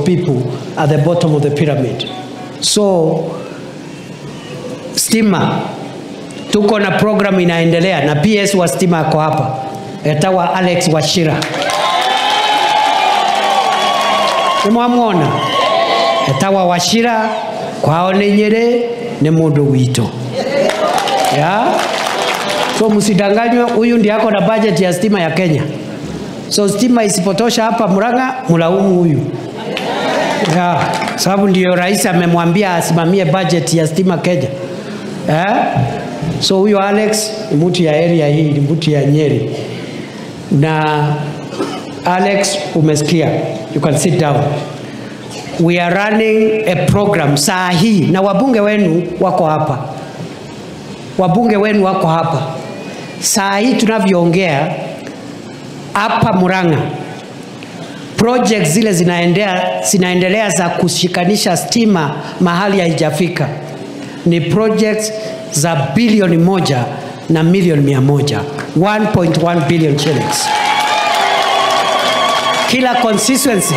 people at the bottom of the pyramid. So stima, tuko na program inaendelea na PS wa stima ako hapa. Etawa Alex Wachira. Nimwamwona. Etawa Wachira kwao ni Nyeri ni mundu wito. Ya? So msidanganywe, huyu ndiye ako na budget ya stima ya Kenya. So stima isipotosha hapa Murang'a, mulaumu huyu. Ya, sababu ndio rais amemwambia asimamie budget ya stima Kenya. So huyo Alex ni mtu ya area hii, ni mtu ya Nyeri. Na Alex umesikia, you can sit down. We are running a program saa hii na wabunge wenu wako hapa. Wabunge wenu wako hapa. Saa hii tunavyoongea hapa Murang'a, project zile zinaendelea za kushikanisha stima mahali haijafika ni projects za bilioni 1 na milioni 100, 1.1 billion shillings. Kila constituency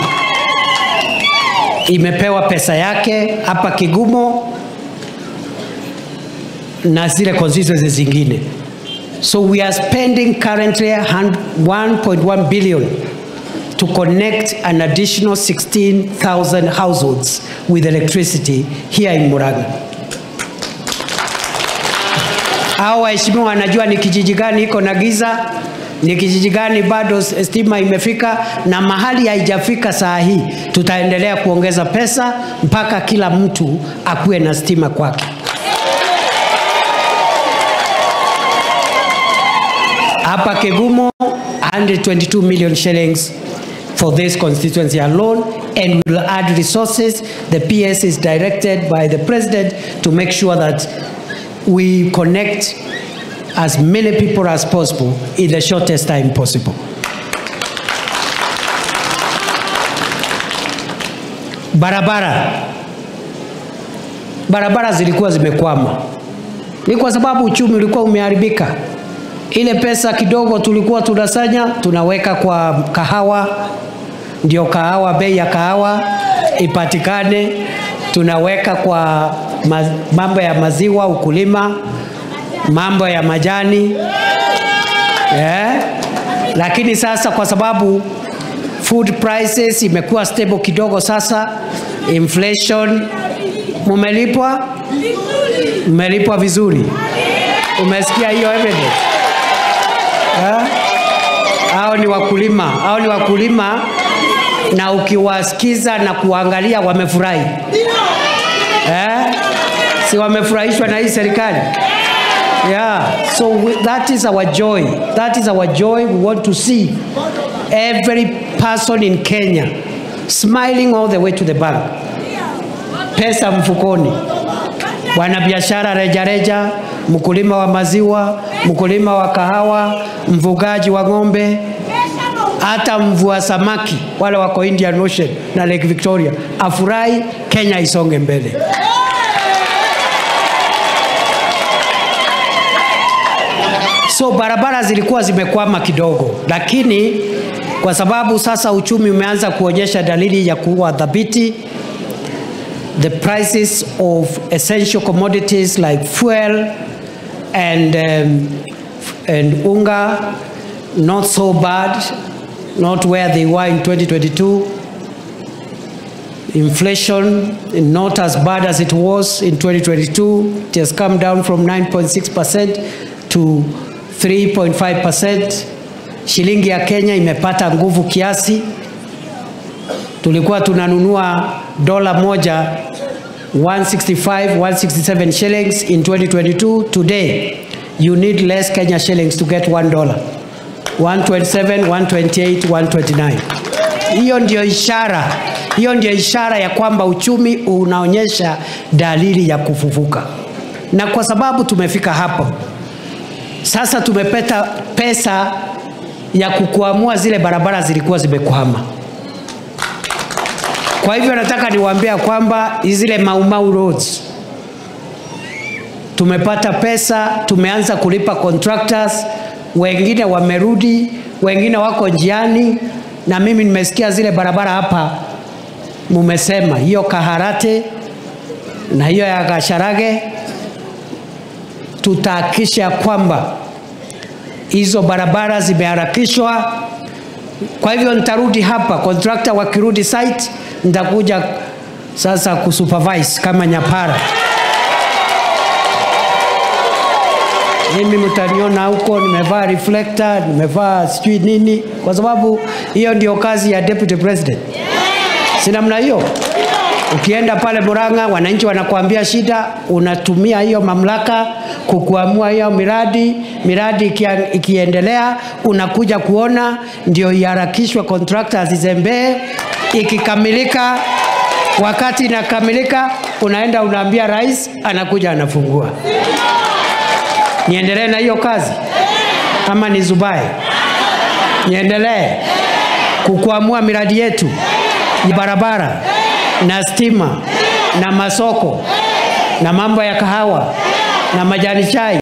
imepewa pesa yake hapa Kigumo na zile constituencies zingine. So we are spending currently 1.1 billion to connect an additional 16,000 households with electricity here in Murang'a. Hao waheshimiwa wanajua ni kijiji gani iko na giza, ni kijiji gani bado stima imefika, na mahali haijafika saa hii tutaendelea kuongeza pesa mpaka kila mtu akuwe na stima kwake. Hapa Kegumo 122 million shillings for this constituency alone, and we will add resources. The PS is directed by the president to make sure that we connect as many people as possible in the shortest time possible. Barabara zilikuwa zimekwama. Ni kwa sababu uchumi ulikuwa umeharibika. Ile pesa kidogo tulikuwa tunasanya, tunaweka kwa kahawa, ndio kahawa, bei ya kahawa ipatikane, tunaweka kwa mambo ya maziwa, ukulima, mambo ya majani. Lakini sasa kwa sababu food prices imekuwa stable kidogo sasa, inflation, mumelipwa vizuri. Umesikia hiyo evidence? Hao ni wakulima na ukiwasikiza na kuangalia wamefurahi. Si wamefurahishwa na hii serikali? Yeah, so that is our joy. That is our joy. We want to see every person in Kenya smiling all the way to the bank. Pesa mfukoni. Wanabiashara rejareja, mkulima wa maziwa, mkulima wa kahawa, mfugaji wa ng'ombe, hata mvua samaki wale wako Indian Ocean na Lake Victoria afurahi, Kenya isonge mbele. So barabara zilikuwa zimekwama kidogo, lakini kwa sababu sasa uchumi umeanza kuonyesha dalili ya kuwa dhabiti, the prices of essential commodities like fuel and unga not so bad, not where they were in 2022. Inflation not as bad as it was in 2022. It has come down from 9.6% to 3.5%. Shilingi ya Kenya imepata nguvu kiasi. Tulikuwa tunanunua dola moja 165, 167 shillings in 2022. Today, you need less Kenya shillings to get $1. 127, 128, 129. Hiyo ndio ishara ya kwamba uchumi unaonyesha dalili ya kufufuka. Na kwa sababu tumefika hapo, sasa tumepata pesa ya kukuamua zile barabara zilikuwa zimekwama. Kwa hivyo nataka niwaambia kwamba zile Mau roads tumepata pesa, tumeanza kulipa contractors, wengine wamerudi, wengine wako njiani, na mimi nimesikia zile barabara hapa mumesema hiyo Kaharate na hiyo ya Gasharage tutahakikisha kwamba hizo barabara zimeharakishwa. Kwa hivyo nitarudi hapa, contractor wakirudi site nitakuja sasa kusupervise kama Nyapara. Mimi mtaniona huko nimevaa reflector, nimevaa sijui nini, kwa sababu hiyo ndio kazi ya deputy president. Si namna hiyo? Ukienda pale Murang'a, wananchi wanakuambia shida, unatumia hiyo mamlaka kukuamua hiyo miradi ikiendelea, unakuja kuona ndio iharakishwe, contractors zizembee, ikikamilika, wakati inakamilika, unaenda unaambia rais, anakuja anafungua. Niendelee na hiyo kazi ama nizubae? Niendelee kukuamua miradi yetu ya barabara na stima na masoko na mambo ya kahawa na majani chai.